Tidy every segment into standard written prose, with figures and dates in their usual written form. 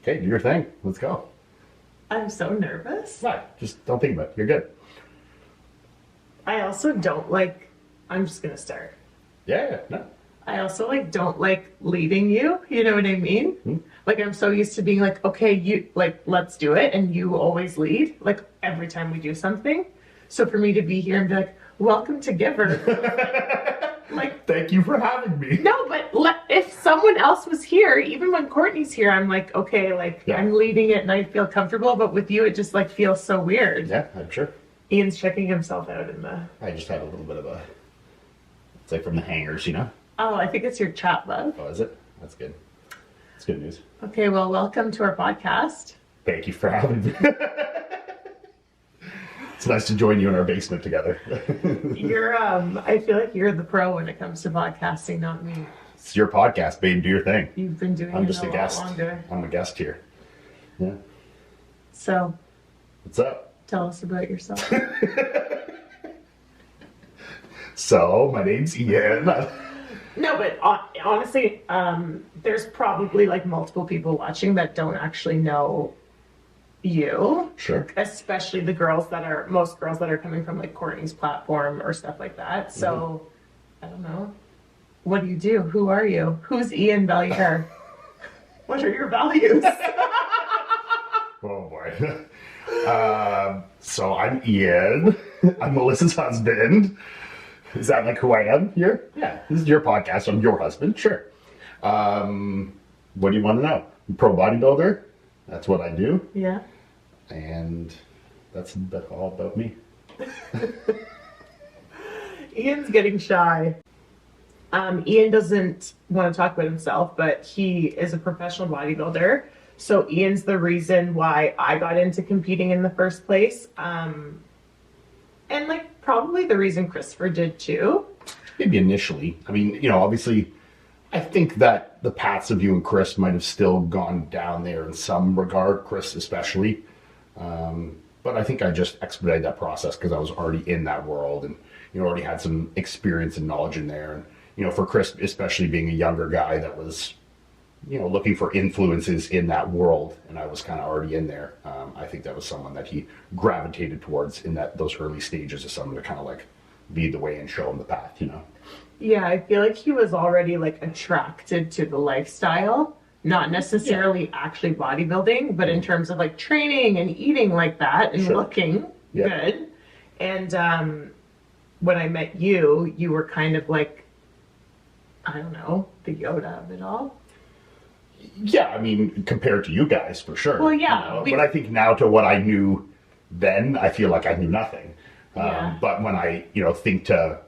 Okay, do your thing. Let's go. I'm so nervous. Right, just don't think about it. You're good. I also don't like, I'm just going to start. Yeah, no. I also like don't like leading you. You know what I mean? Mm-hmm. Like I'm so used to being like, okay, you like, let's do it. And you always lead like every time we do something. So for me to be here and be like, welcome to GIVR. Like, thank you for having me. no, but if someone else was here, even when Courtney's here, I'm like, okay, like I'm leading it and I feel comfortable. But with you, it just like feels so weird. Yeah, I'm sure. Ian's checking himself out in the... I just had a little bit of a... It's like from the hangers, you know? Oh, I think it's your chat bug. Oh, is it? That's good. That's good news. Okay, well, welcome to our podcast. Thank you for having me. It's nice to join you in our basement together. You're, I feel like you're the pro when it comes to podcasting, not me. It's your podcast, babe. Do your thing. You've been doing I'm it just a a lot guest. longer. I'm a guest here. Yeah. So, What's up? tell us about yourself. So, my name's Iain. No, but honestly, there's probably like multiple people watching that don't actually know you. Sure. Especially most girls that are coming from like Courtney's platform or stuff like that. So, I don't know. What do you do? Who are you? Who's Iain Valliere? What are your values? Oh boy. So I'm Iain. I'm Melissa's husband. Is that like who I am here? Yeah. This is your podcast. I'm your husband. Sure. What do you want to know? I'm a pro bodybuilder. That's what I do. Yeah. And that's all about me. Ian's getting shy. Iain doesn't want to talk about himself, but he is a professional bodybuilder. So Ian's the reason why I got into competing in the first place. And like probably the reason Christopher did too. Maybe initially. I mean, you know, obviously, I think that the paths of you and Chris might have still gone down there in some regard, Chris especially. But I think I just expedited that process because I was already in that world and, you know, already had some experience and knowledge in there. And, you know, for Chris, especially being a younger guy that was, you know, looking for influences in that world, and I was kind of already in there. I think that was someone that he gravitated towards in those early stages as someone to kind of like lead the way and show him the path, you know? Yeah, I feel like he was already like attracted to the lifestyle, not necessarily actually bodybuilding, but in terms of like training and eating like that and looking good. And when I met you, you were kind of like, I don't know, the Yoda of it all. Yeah, I mean, compared to you guys, for sure. Well, yeah. You know? But I think now to what I knew then, I feel like I knew nothing. But when I, you know, think to,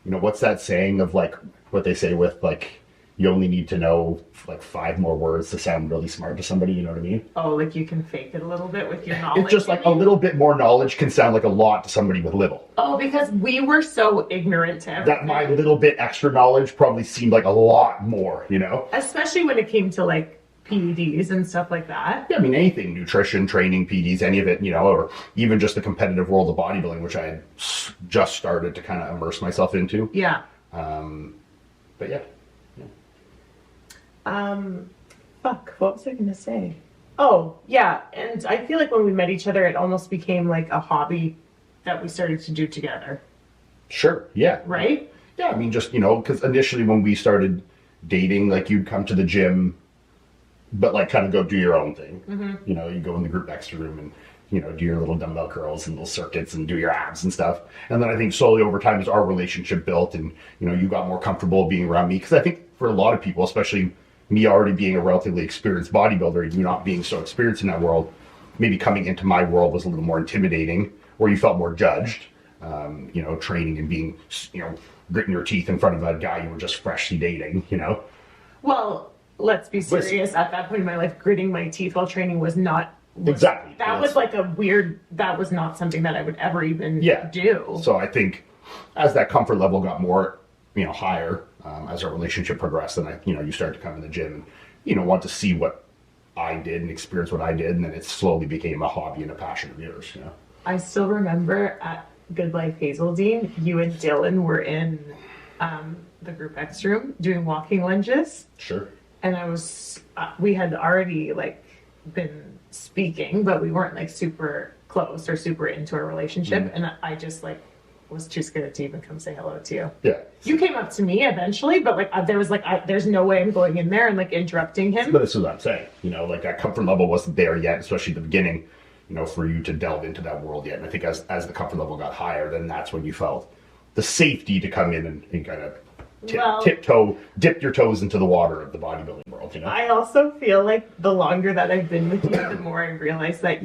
you know, what's that saying of like what they say with like, you only need to know like 5 more words to sound really smart to somebody, you know what I mean? Oh, like you can fake it a little bit with your knowledge. It's just like a little bit more knowledge can sound like a lot to somebody with little. Oh, because we were so ignorant to everything. That my little bit extra knowledge probably seemed like a lot more, you know? Especially when it came to like PEDs and stuff like that. Yeah, I mean, anything, nutrition, training, PEDs, any of it, you know, or even just the competitive world of bodybuilding, which I had just started to kind of immerse myself into. Yeah. But yeah. Fuck, what was I gonna say? Oh, yeah, and I feel like when we met each other, it almost became like a hobby that we started to do together. Sure, yeah. Right? Yeah, I mean, just, you know, because initially when we started dating, like, you'd come to the gym, but, like, kind of go do your own thing. Mm-hmm. You know, you go in the group extra room and, you know, do your little dumbbell curls and little circuits and do your abs and stuff. And then I think slowly over time as our relationship built and, you know, you got more comfortable being around me. Because I think for a lot of people, especially me already being a relatively experienced bodybuilder, you not being so experienced in that world, maybe coming into my world was a little more intimidating, or you felt more judged, you know, training and being, you know, gritting your teeth in front of a guy you were just freshly dating, you know? Well, let's be serious. At that point in my life, gritting my teeth while training was not... Exactly. That was like that was not something that I would ever even do. So I think as that comfort level got more, you know, higher, as our relationship progressed, and you start to come in the gym and, you know, want to see what I did and experience what I did, and then it slowly became a hobby and a passion of yours, you know. I still remember at Good Life Hazeldean, you and Dylan were in the group X room doing walking lunges. Sure. and we had already like been speaking, but we weren't like super close or super into our relationship. And I just like was too scared to even come say hello to you. Yeah. You came up to me eventually, but like there's no way I'm going in there and like interrupting him. But this is what I'm saying. You know, like that comfort level wasn't there yet, especially at the beginning, you know, for you to delve into that world yet. And I think as the comfort level got higher, then that's when you felt the safety to come in and kind of dip your toes into the water of the bodybuilding world, you know? I also feel like the longer that I've been with you, the more I realize that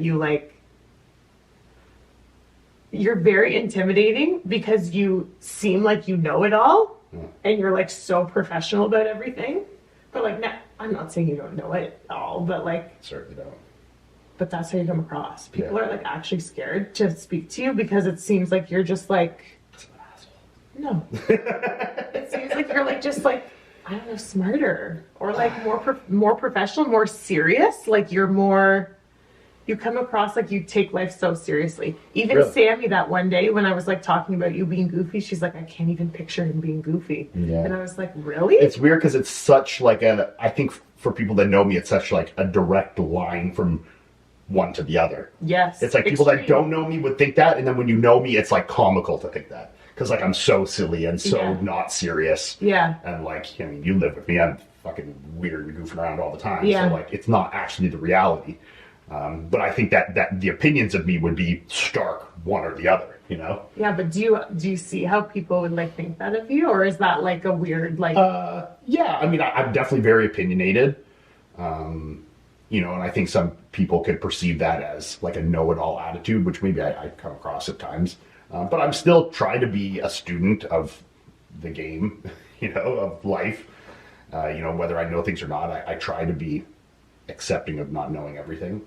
you're very intimidating because you seem like you know it all and you're like so professional about everything. But like, I'm not saying you don't know it all, but like, Certainly don't. But that's how you come across. People are like actually scared to speak to you because it seems like you're just like, no. It seems like you're like just like, I don't know, smarter or like more professional, more serious. Like you come across like you take life so seriously. Even Really? Sammy, that one day when I was like talking about you being goofy, she's like, I can't even picture him being goofy. Yeah. And I was like, really? It's weird because it's such like I think for people that know me, it's such like a direct line from one to the other. Yes. It's like people that don't know me would think that, and then when you know me, it's like comical to think that. Because like I'm so silly and so not serious. Yeah. And like, I mean, you live with me, I'm fucking weird and goofing around all the time. Yeah. So like, it's not actually the reality. But I think that the opinions of me would be stark one or the other, you know? Yeah, but do you see how people would like think that of you, or is that like a weird like? Yeah, I mean, I'm definitely very opinionated, you know, and I think some people could perceive that as like a know-it-all attitude, which maybe I come across at times. But I'm still trying to be a student of the game, you know, of life. You know, whether I know things or not, I try to be accepting of not knowing everything.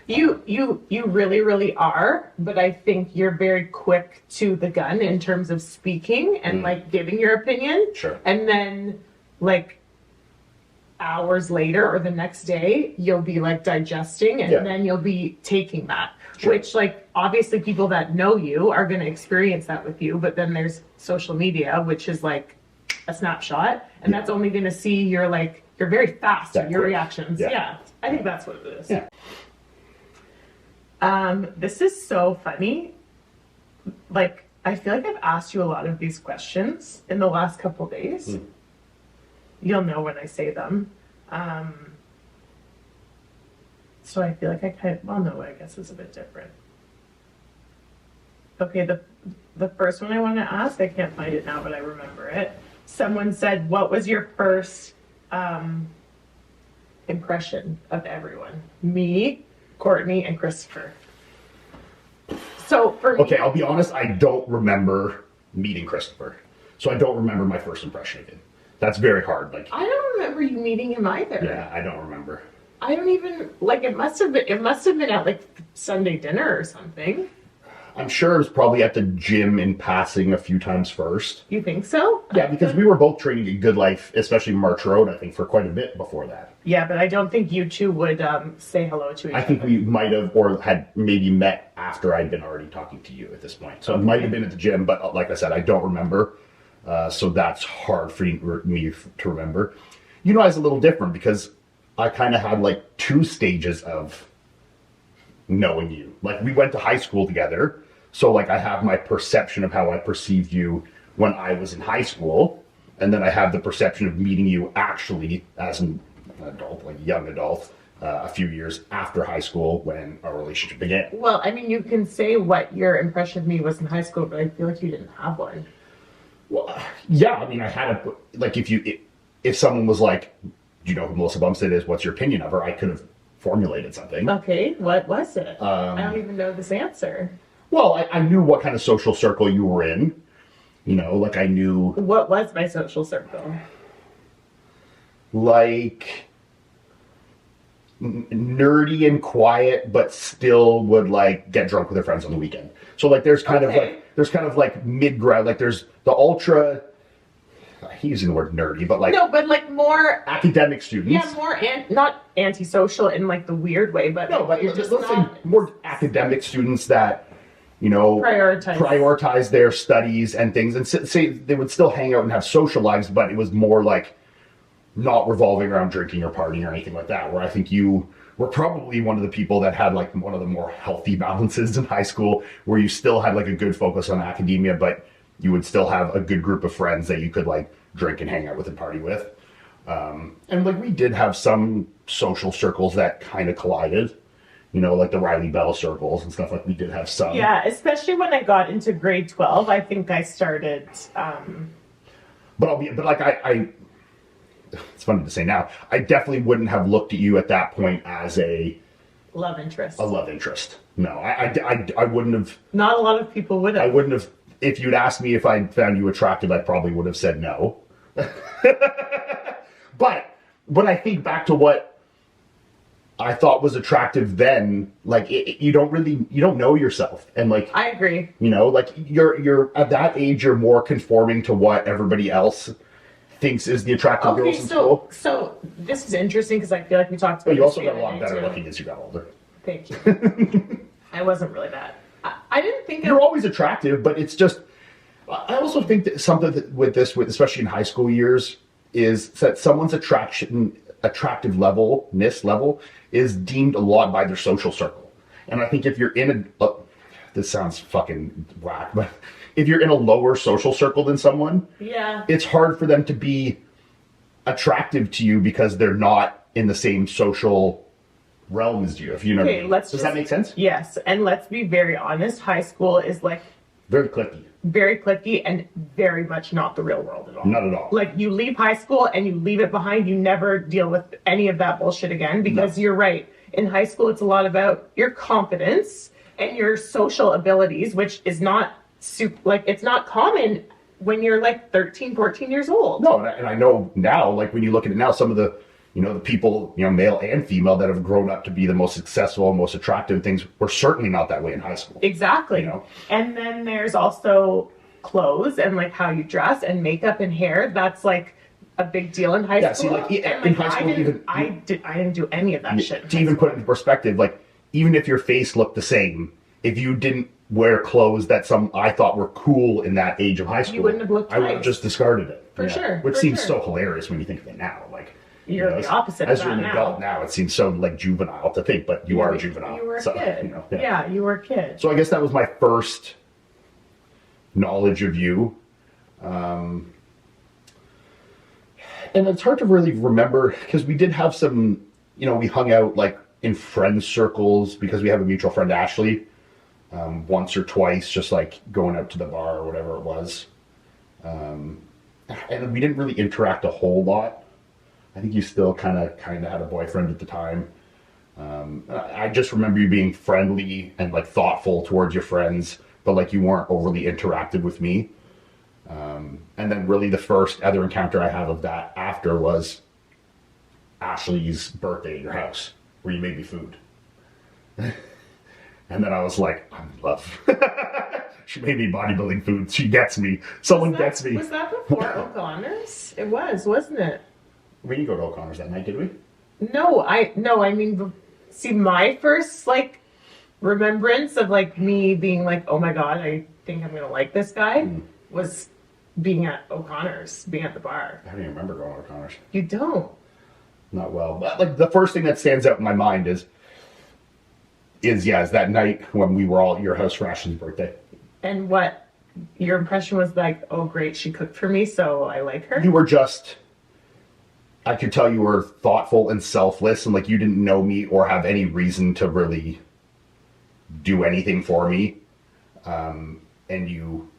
You really, really are, but I think you're very quick to the gun in terms of speaking and like giving your opinion. Sure. And then like hours later or the next day, you'll be like digesting and then you'll be taking that. Sure. Which like obviously people that know you are going to experience that with you, but then there's social media, which is like a snapshot, and that's only going to see your like you're very fast at your reactions. Yeah. I think that's what it is. Yeah. This is so funny. Like, I feel like I've asked you a lot of these questions in the last couple days. You'll know when I say them. So I feel like no, I guess it's a bit different. Okay, the first one I want to ask, I can't find it now, but I remember it. Someone said, what was your first impression of everyone? Me, Courtney, and Christopher. So for me, okay, I'll be honest, I don't remember meeting Christopher. So I don't remember my first impression of him. That's very hard. Like, I don't remember you meeting him either. Yeah, I don't remember. I don't even like it must have been at like Sunday dinner or something. I'm sure it was probably at the gym in passing a few times first. You think so? Yeah, because we were both training at Good Life, especially March Road, I think, for quite a bit before that. Yeah, but I don't think you two would say hello to each other. I think we might have, or had maybe met after I'd been already talking to you at this point. So it might have been at the gym, but like I said, I don't remember. So that's hard for me to remember. You know, I was a little different because I kind of had like two stages of knowing you. Like we went to high school together. So like I have my perception of how I perceived you when I was in high school. And then I have the perception of meeting you actually as an adult, like young adult, a few years after high school when our relationship began. Well, I mean, you can say what your impression of me was in high school, but I feel like you didn't have one. Well, yeah, I mean, I had like if someone was like, do you know who Melissa Bumstead is? What's your opinion of her? I could have formulated something. Okay, what was it? I don't even know this answer. Well, I knew what kind of social circle you were in. You know, like I knew... What was my social circle? Like... nerdy and quiet, but still would like get drunk with her friends on the weekend. So like there's kind of like mid-ground, like there's the ultra... I hate using the word nerdy, but like... No, but like more... academic students. Yeah, more, not antisocial in like the weird way, but... No, but you're just let's say more academic students that... you know, prioritize their studies and things, and say they would still hang out and have social lives, but it was more like not revolving around drinking or partying or anything like that, where I think you were probably one of the people that had like one of the more healthy balances in high school, where you still had like a good focus on academia, but you would still have a good group of friends that you could like drink and hang out with and party with. And like we did have some social circles that kind of collided, you know, like the Riley Bell circles and stuff. Like we did have some. Yeah, especially when I got into grade 12, I think I started. But I it's funny to say now, I definitely wouldn't have looked at you at that point as a love interest. A love interest. No, I wouldn't have. Not a lot of people would have. I wouldn't have. If you'd asked me if I found you attractive, I probably would have said no. But when I think back to what I thought was attractive then, like you don't know yourself, and like I agree. You know, like you're at that age, you're more conforming to what everybody else thinks is the attractive girls in school. So this is interesting because I feel like we talked about. But you also got a lot better looking as you got older. Thank you. I wasn't really that. I didn't think you're always attractive, but it's just. I also think that something that with especially in high school years, is that someone's attractive level is deemed a lot by their social circle. And I think if you're in this sounds fucking whack, but if you're in a lower social circle than someone, yeah, it's hard for them to be attractive to you because they're not in the same social realm as you. If you know what I mean. Does that make sense? Yes, and let's be very honest. High school is like very cliquey and very much not the real world at all. Not at all. Like you leave high school and you leave it behind. You never deal with any of that bullshit again because you're right. In high school, it's a lot about your confidence and your social abilities, which is not it's not common when you're like 13, 14 years old. No, and I know now, like when you look at it now, some of the, you know, the people, you know, male and female that have grown up to be the most successful, most attractive things were certainly not that way in high school. Exactly. You know? And then there's also clothes and like how you dress and makeup and hair. That's like a big deal in high school. See, like in high school, I didn't do any of that shit. To even put it into perspective, like even if your face looked the same, if you didn't wear clothes that I thought were cool in that age of high school, you wouldn't have looked I would have just discarded it. For sure. Which seems so hilarious when you think of it now. Like you're the opposite as of that you're an adult now, it seems so like juvenile to think, but you are a juvenile. You were a kid. You know, yeah, you were a kid. So I guess that was my first knowledge of you. And it's hard to really remember because we did have some, you know, we hung out like in friend circles because we have a mutual friend, Ashley, once or twice, just like going out to the bar or whatever it was. And we didn't really interact a whole lot. I think you still kind of had a boyfriend at the time. I just remember you being friendly and like thoughtful towards your friends, but like you weren't overly interactive with me. And then really the first other encounter I have of that after was Ashley's birthday at your house, where you made me food. And then I was like, I'm in love. She made me bodybuilding food. She gets me. Someone gets me. Was that before O'Connor's? It was, wasn't it? We didn't go to O'Connor's that night, did we? No, I mean, see, my first like remembrance of like me being like, oh my god, I think I'm gonna like this guy, was being at O'Connor's, being at the bar. I don't even remember going to O'Connor's. You don't? Not well. But like the first thing that stands out in my mind is that night when we were all at your house for Ashley's birthday. And what your impression was like, oh great, she cooked for me, so I like her? You were just, I could tell you were thoughtful and selfless, and like you didn't know me or have any reason to really do anything for me. And you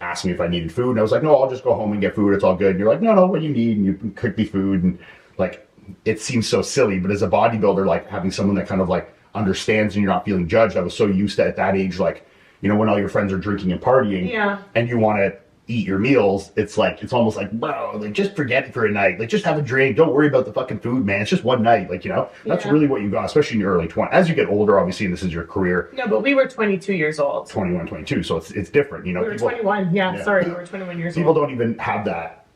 asked me if I needed food, and I was like, no, I'll just go home and get food, it's all good. And you're like, no, what do you need? And you cook me food, and like, it seems so silly, but as a bodybuilder, like having someone that kind of like understands and you're not feeling judged, I was so used to at that age, like, you know, when all your friends are drinking and partying, and you want to eat your meals, it's like, it's almost like, bro, like just forget it for a night, like just have a drink, don't worry about the fucking food, man, it's just one night, like, you know, that's really what you got, especially in your early 20s. As you get older, obviously, and this is your career. No, but we were 22 years old. 21, 22, so it's different, you know. We were 21, sorry, we were 21 years people old. Don't even have that,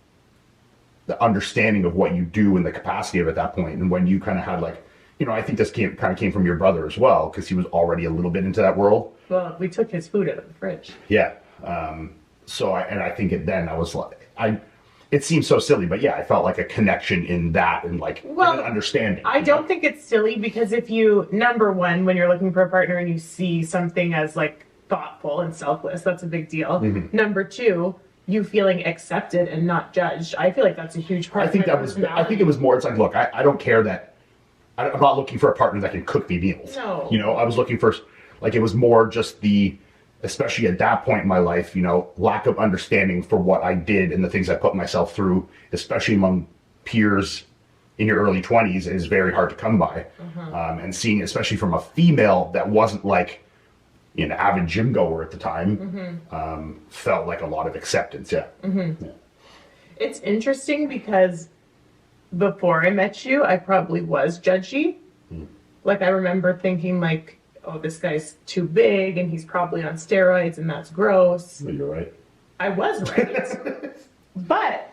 the understanding of what you do and the capacity of it at that point. And when you kind of had like, you know, I think this kind of came from your brother as well, because he was already a little bit into that world. Well, we took his food out of the fridge. Yeah. So I think then I was like, it seems so silly, but yeah, I felt like a connection in that and like an understanding. I don't think it's silly because if you, number one, when you're looking for a partner and you see something as like thoughtful and selfless, that's a big deal. Number two, you feeling accepted and not judged. I feel like that's a huge part. I think it was more. It's like, look, I don't care that I'm not looking for a partner that can cook me meals. No. You know, I was looking for like it was more just especially at that point in my life, you know, lack of understanding for what I did and the things I put myself through, especially among peers in your early 20s, is very hard to come by. And seeing, especially from a female that wasn't like an avid gym goer at the time, felt like a lot of acceptance. Yeah. It's interesting because before I met you, I probably was judgy. Like I remember thinking like, oh, this guy's too big and he's probably on steroids and that's gross. You're right. I was right. But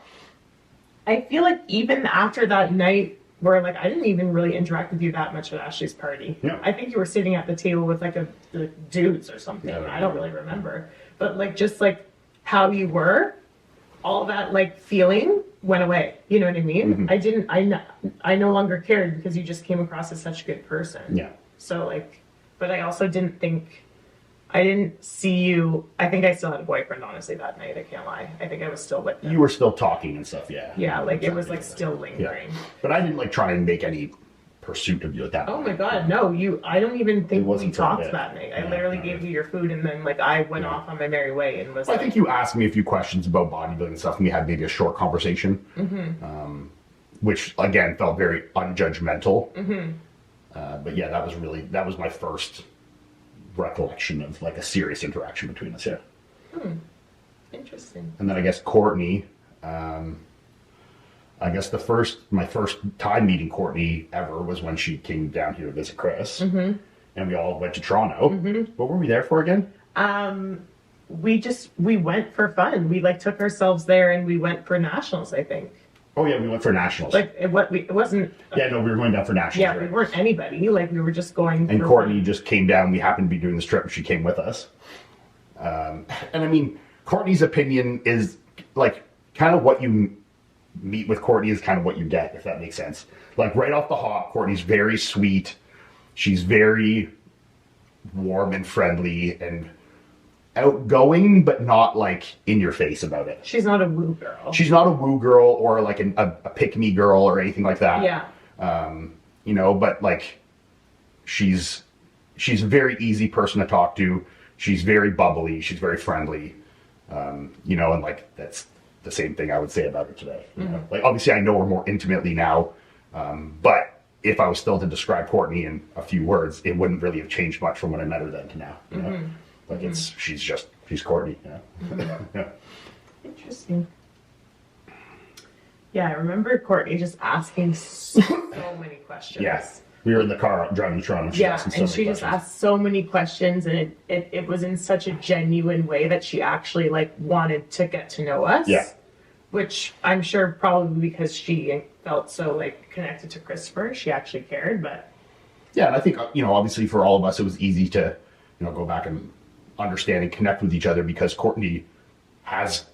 I feel like even after that night where like I didn't even really interact with you that much at Ashley's party. Yeah. I think you were sitting at the table with like the dudes or something. Yeah, I don't really remember. But like just like how you were, all that like feeling went away. You know what I mean? I no longer cared because you just came across as such a good person. Yeah. So like, but I also I didn't see you. I think I still had a boyfriend, honestly, that night. I can't lie. I think I was still with him. You were still talking and stuff, yeah. Yeah, like it was like still lingering. Yeah. But I didn't like try and make any pursuit of you at that Oh point. my God, no, I don't even think we talked bad. that night. I Yeah, literally no. gave you your food and then like I went off on my merry way and was I think you asked me a few questions about bodybuilding and stuff, and we had maybe a short conversation, which again felt very unjudgmental. But yeah, that was my first recollection of like a serious interaction between us. Yeah. interesting. And then I guess Courtney, I guess my first time meeting Courtney ever was when she came down here to visit Chris, and we all went to Toronto. What were we there for again? We went for fun. We like took ourselves there and we went for nationals, I think. Oh yeah, we went for nationals. Like it wasn't. Yeah, no, we were going down for nationals. Yeah, right? we weren't anybody. Like we were just going. And for Courtney fun. just came down. We happened to be doing this trip, and she came with us. And I mean, Courtney's opinion is like kind of what you meet with Courtney is kind of what you get, if that makes sense. Like right off the hop, Courtney's very sweet. She's very warm and friendly and outgoing, but not like in your face about it. She's not a woo girl. She's not a woo girl or like a pick me girl or anything like that. Yeah. You know, but like she's a very easy person to talk to. She's very bubbly. She's very friendly. You know, and like that's the same thing I would say about her today. You know? Like obviously I know her more intimately now, but if I was still to describe Courtney in a few words, it wouldn't really have changed much from when I met her then to now. You know? Like she's Courtney. You know? Yeah. Interesting. Yeah, I remember Courtney just asking so many questions. Yes. We were in the car driving to Toronto. Yeah, and she just asked so many questions, and it was in such a genuine way that she actually like wanted to get to know us. Yeah. Which I'm sure probably because she felt so like connected to Christopher, she actually cared. But yeah, and I think you know, obviously for all of us, it was easy to go back and understand and connect with each other because Courtney has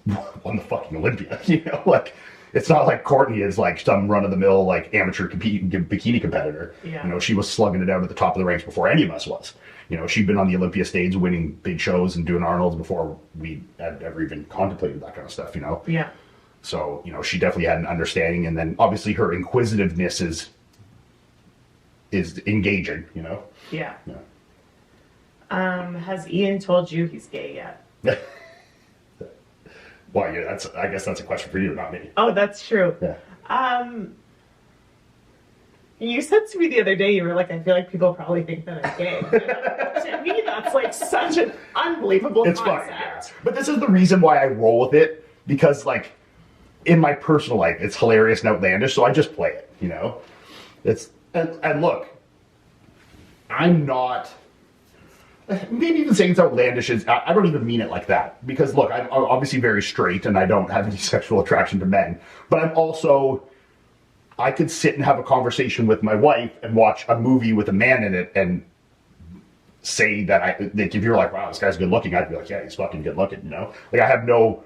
won the fucking Olympia. You know, like. It's not like Courtney is like some run-of-the-mill like amateur bikini competitor. Yeah. You know, she was slugging it out at the top of the ranks before any of us was. You know, she'd been on the Olympia stage winning big shows and doing Arnold's before we had ever even contemplated that kind of stuff, you know? yeah. So, you know, she definitely had an understanding, and then obviously her inquisitiveness is engaging, you know? Yeah. Yeah. Has Iain told you he's gay yet? Well, yeah, I guess that's a question for you, not me. Oh, that's true. Yeah. You said to me the other day, you were like, I feel like people probably think that I'm gay. To me, that's like such an unbelievable It's concept. funny, yeah. But this is the reason why I roll with it, because like in my personal life, it's hilarious and outlandish, so I just play it, you know? And look, I'm not, maybe even saying it's outlandish is, I don't even mean it like that, because look, I'm obviously very straight and I don't have any sexual attraction to men, but I'm also, I could sit and have a conversation with my wife and watch a movie with a man in it and say that like if you're like, wow, this guy's good looking, I'd be like, yeah, he's fucking good looking, you know? Like I have no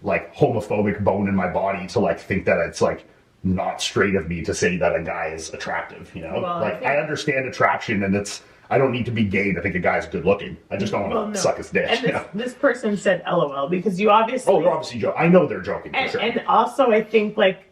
like homophobic bone in my body to like think that it's like not straight of me to say that a guy is attractive, you know? Well, like I understand attraction, and I don't need to be gay to think a guy's good looking. I just don't want to suck his dick. And this person said LOL because you obviously... Oh, they're obviously joking. I know they're joking for sure. And also I think like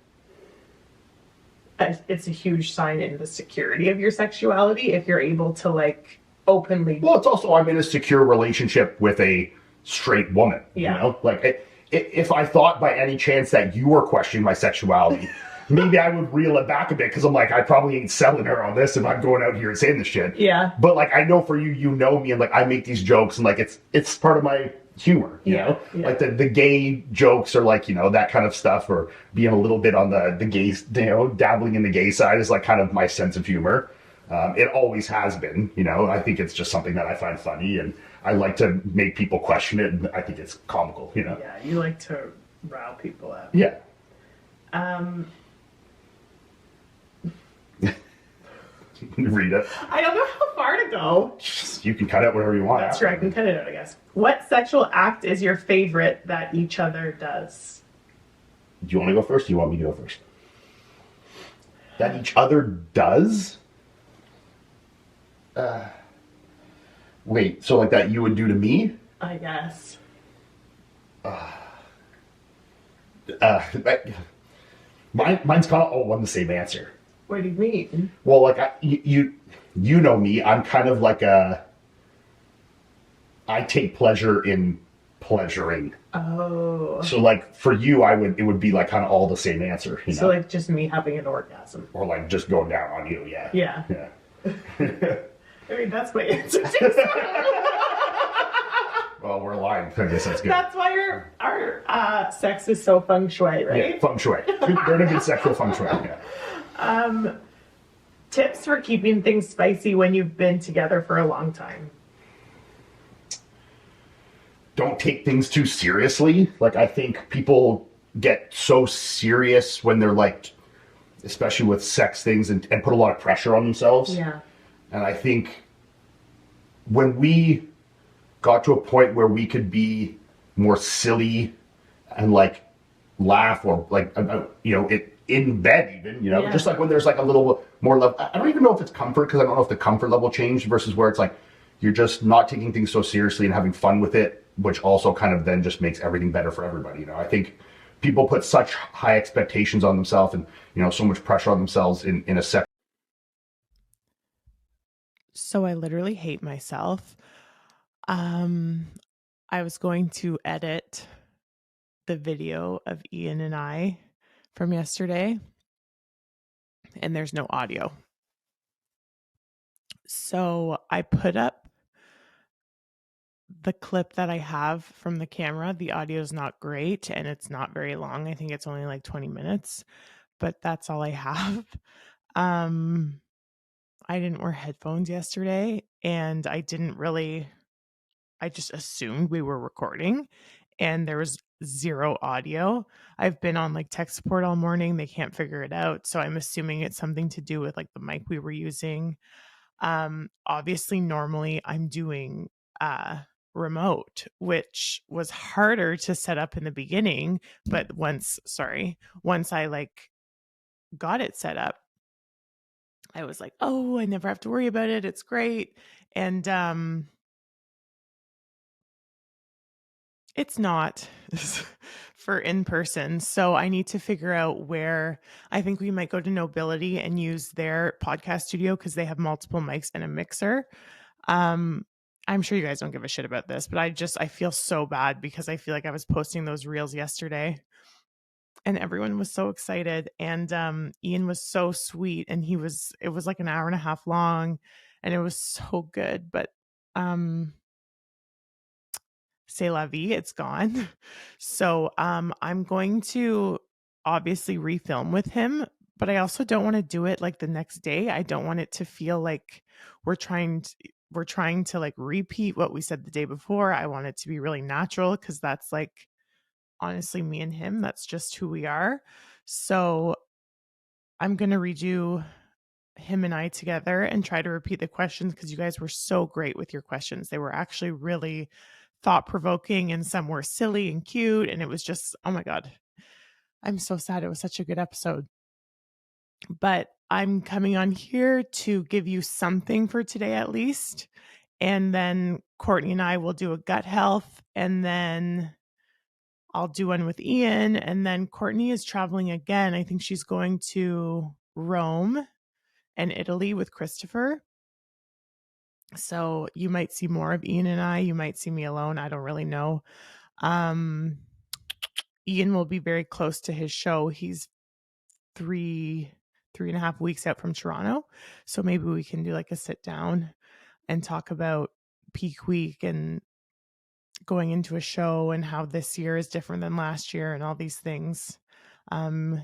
it's a huge sign in the security of your sexuality if you're able to like openly... Well, it's also I'm in a secure relationship with a straight woman, you know? Like if I thought by any chance that you were questioning my sexuality... maybe I would reel it back a bit because I'm like, I probably ain't selling her on this if I'm going out here and saying this shit. Yeah. But like, I know for you, you know me, and like, I make these jokes, and like, it's part of my humor, you know? Yeah. Like the gay jokes or like, you know, that kind of stuff, or being a little bit on the gay, you know, dabbling in the gay side is like kind of my sense of humor. It always has been, you know. I think it's just something that I find funny, and I like to make people question it, and I think it's comical, you know? Yeah, you like to rile people up. Yeah. Read it. I don't know how far to go. You can cut out whatever you want. That's true. I can cut it out, I guess. What sexual act is your favorite that each other does? Do you want to go first? Or do you want me to go first? That each other does? Wait, so like that you would do to me? I guess. Mine's kind of all one the same answer. What do you mean? Well, like you know me. I'm kind of like I take pleasure in pleasuring. Oh. So like for you, it would be like kind of all the same answer. You know? So like just me having an orgasm. Or like just going down on you. Yeah. Yeah. Yeah. I mean, that's my answer. Well, we're aligned. I guess that's good. That's why our sex is so feng shui, right? Yeah, feng shui. They're in a good sexual feng shui. Yeah. Tips for keeping things spicy when you've been together for a long time. Don't take things too seriously. Like, I think people get so serious when they're like, especially with sex things, and put a lot of pressure on themselves. Yeah. And I think when we got to a point where we could be more silly and like laugh, or like, you know, in bed even, you know, yeah. just like when there's like a little more love. I don't even know if it's comfort, because I don't know if the comfort level changed versus where it's like you're just not taking things so seriously and having fun with it, which also kind of then just makes everything better for everybody. You know, I think people put such high expectations on themselves, and, you know, so much pressure on themselves in a sex. So I literally hate myself. I was going to edit the video of Iain and I from yesterday, and there's no audio. So I put up the clip that I have from the camera. The audio is not great, and it's not very long. I think it's only like 20 minutes, but that's all I have. I didn't wear headphones yesterday, and I just assumed we were recording, and there was zero audio. I've been on like tech support all morning. They can't figure it out. So I'm assuming it's something to do with like the mic we were using. Obviously normally I'm doing remote, which was harder to set up in the beginning, but once I like got it set up, I was like, oh, I never have to worry about it. It's great. And it's not for in person. So I need to figure out where. I think we might go to Nobility and use their podcast studio because they have multiple mics and a mixer. I'm sure you guys don't give a shit about this, but I feel so bad because I feel like I was posting those reels yesterday and everyone was so excited, and Iain was so sweet, and it was like an hour and a half long, and it was so good, but c'est la vie, it's gone. So I'm going to obviously refilm with him, but I also don't want to do it like the next day. I don't want it to feel like we're trying to like repeat what we said the day before. I want it to be really natural, because that's like honestly me and him. That's just who we are. So I'm going to redo him and I together and try to repeat the questions, because you guys were so great with your questions. They were actually really thought-provoking and some were silly and cute. And it was just, oh my God, I'm so sad. It was such a good episode. But I'm coming on here to give you something for today at least. And then Courtney and I will do a gut health, and then I'll do one with Iain. And then Courtney is traveling again. I think she's going to Rome and Italy with Christopher. So you might see more of Iain and I. You might see me alone. I don't really know. Iain will be very close to his show. He's 3.5 weeks out from Toronto. So maybe we can do like a sit down and talk about peak week and going into a show and how this year is different than last year and all these things.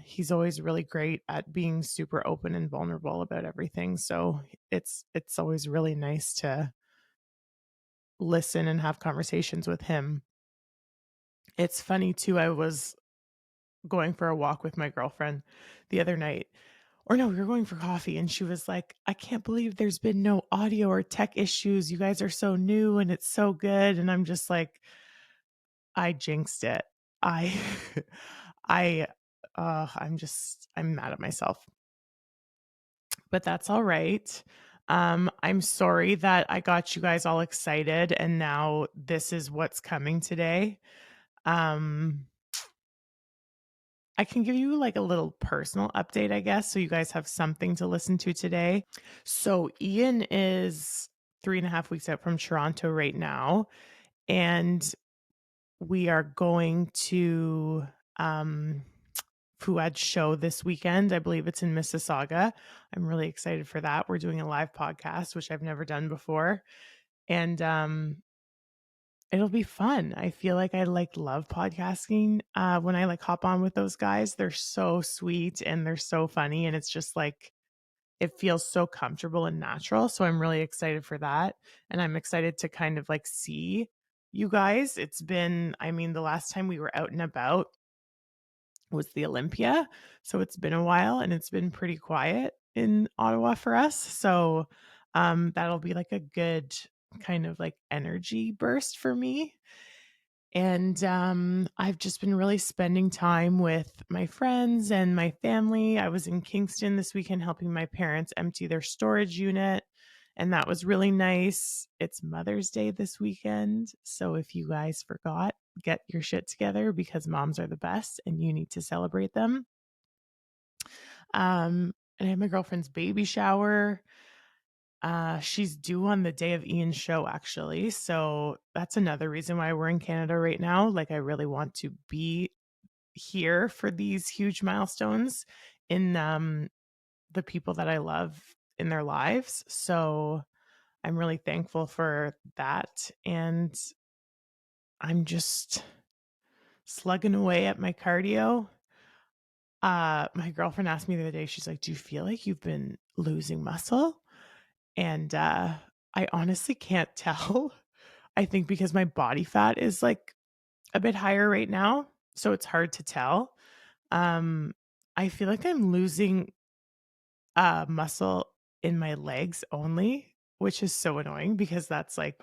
He's always really great at being super open and vulnerable about everything. So it's always really nice to listen and have conversations with him. It's funny too. I was going for a walk with my girlfriend the other night, or no, we were going for coffee, and she was like, I can't believe there's been no audio or tech issues. You guys are so new and it's so good. And I'm just like, I jinxed it. I I I'm mad at myself. But that's all right. I'm sorry that I got you guys all excited and now this is what's coming today. I can give you like a little personal update, I guess, so you guys have something to listen to today. So Iain is 3.5 weeks out from Toronto right now, and we are going to Fouad's show this weekend. I believe it's in Mississauga. I'm really excited for that. We're doing a live podcast, which I've never done before. And it'll be fun. I feel like I love podcasting. When I hop on with those guys, they're so sweet and they're so funny. And it's just like, it feels so comfortable and natural. So I'm really excited for that. And I'm excited to kind of see you guys. It's been, the last time we were out and about was the Olympia. So it's been a while and it's been pretty quiet in Ottawa for us. So that'll be a good kind of energy burst for me. And I've just been really spending time with my friends and my family. I was in Kingston this weekend helping my parents empty their storage unit, and that was really nice. It's Mother's Day this weekend. So if you guys forgot, get your shit together because moms are the best and you need to celebrate them. And I had my girlfriend's baby shower. She's due on the day of Iain's show, actually. So that's another reason why we're in Canada right now. I really want to be here for these huge milestones in the people that I love in their lives. So I'm really thankful for that. And I'm just slugging away at my cardio. My girlfriend asked me the other day, she's like, do you feel like you've been losing muscle? And I honestly can't tell. I think because my body fat is a bit higher right now, so it's hard to tell. I feel like I'm losing muscle in my legs only, which is so annoying because that's I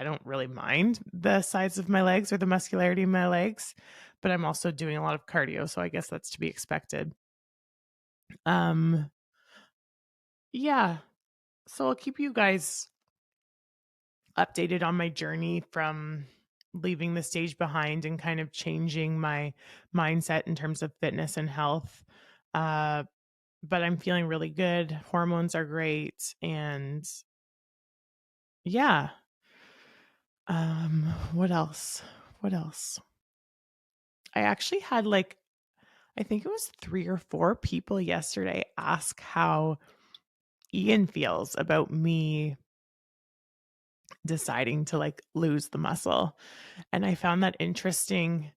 don't really mind the size of my legs or the muscularity of my legs, but I'm also doing a lot of cardio, so I guess that's to be expected. Yeah. So I'll keep you guys updated on my journey from leaving the stage behind and kind of changing my mindset in terms of fitness and health. But I'm feeling really good. Hormones are great. And yeah. What else? What else? I actually had I think it was 3 or 4 people yesterday ask how Iain feels about me deciding to lose the muscle. And I found that interesting.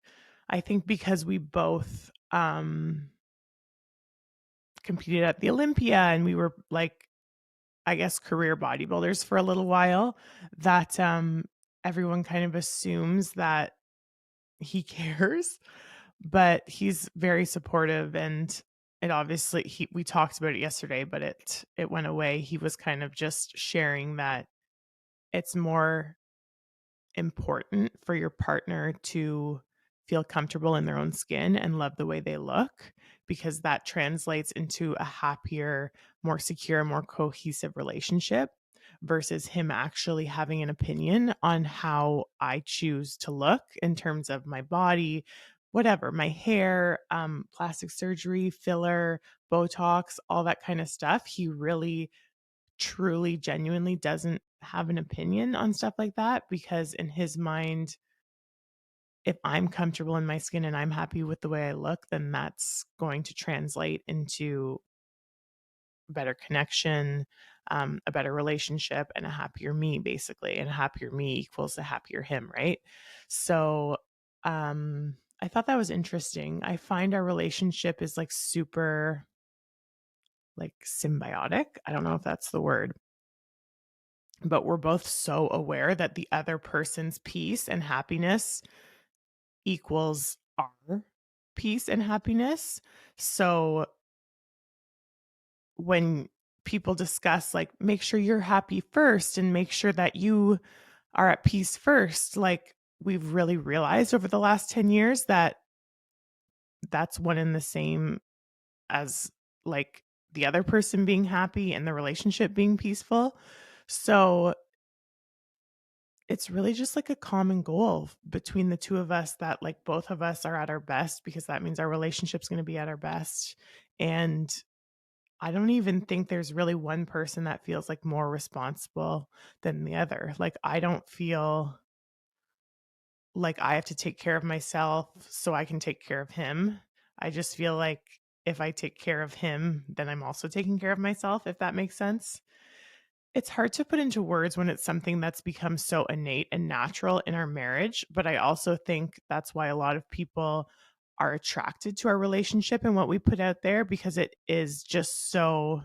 I think because we both competed at the Olympia and we were I guess career bodybuilders for a little while, that everyone kind of assumes that he cares, but he's very supportive. And it obviously we talked about it yesterday, but it went away. He was kind of just sharing that it's more important for your partner to feel comfortable in their own skin and love the way they look, because that translates into a happier, more secure, more cohesive relationship versus him actually having an opinion on how I choose to look in terms of my body, whatever, my hair, plastic surgery, filler, Botox, all that kind of stuff. He really, truly, genuinely doesn't have an opinion on stuff like that, because in his mind, if I'm comfortable in my skin and I'm happy with the way I look, then that's going to translate into better connection, a better relationship, and a happier me, basically. And a happier me equals a happier him, right? So I thought that was interesting. I find our relationship is like super like symbiotic. I don't know if that's the word, but we're both so aware that the other person's peace and happiness equals our peace and happiness. So when people discuss, like, make sure you're happy first and make sure that you are at peace first, like, we've really realized over the last 10 years that that's one and the same as like the other person being happy and the relationship being peaceful. So it's really just like a common goal between the two of us, that like both of us are at our best, because that means our relationship's going to be at our best. And I don't even think there's really one person that feels like more responsible than the other. Like, I don't feel like I have to take care of myself so I can take care of him. I just feel like if I take care of him, then I'm also taking care of myself, if that makes sense. It's hard to put into words when it's something that's become so innate and natural in our marriage, but I also think that's why a lot of people are attracted to our relationship and what we put out there, because it is just so,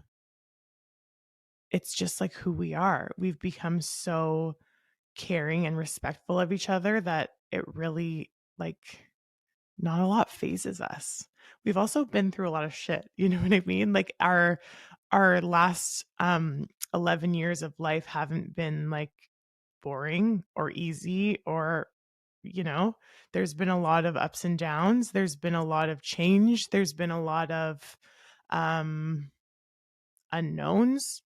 it's just like who we are. We've become so caring and respectful of each other that it really, like, not a lot phases us. We've also been through a lot of shit, you know what I mean? Like our last 11 years of life haven't been like boring or easy, or you know, there's been a lot of ups and downs, there's been a lot of change, there's been a lot of um unknowns.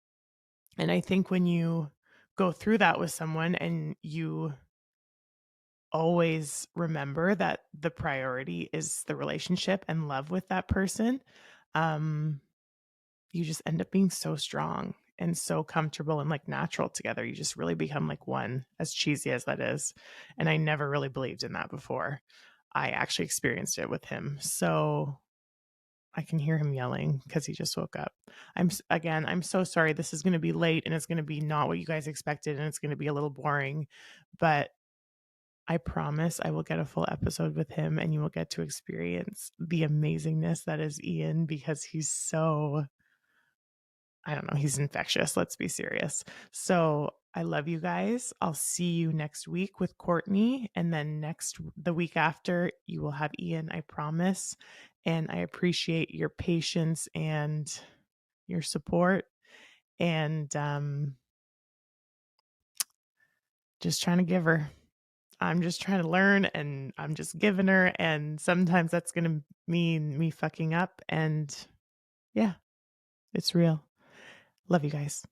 And I think when you go through that with someone and you always remember that the priority is the relationship and love with that person, um, you just end up being so strong and so comfortable and like natural together. You just really become like one, as cheesy as that is. And I never really believed in that before. I actually experienced it with him. So I can hear him yelling because he just woke up. I'm so sorry. This is going to be late and it's going to be not what you guys expected and it's going to be a little boring, but I promise I will get a full episode with him and you will get to experience the amazingness that is Iain, because he's so, I don't know, he's infectious. Let's be serious. So I love you guys. I'll see you next week with Courtney. And then the week after, you will have Iain, I promise. And I appreciate your patience and your support. And just trying to give her. I'm just trying to learn and I'm just giving her. And sometimes that's going to mean me fucking up. And yeah, it's real. Love you guys.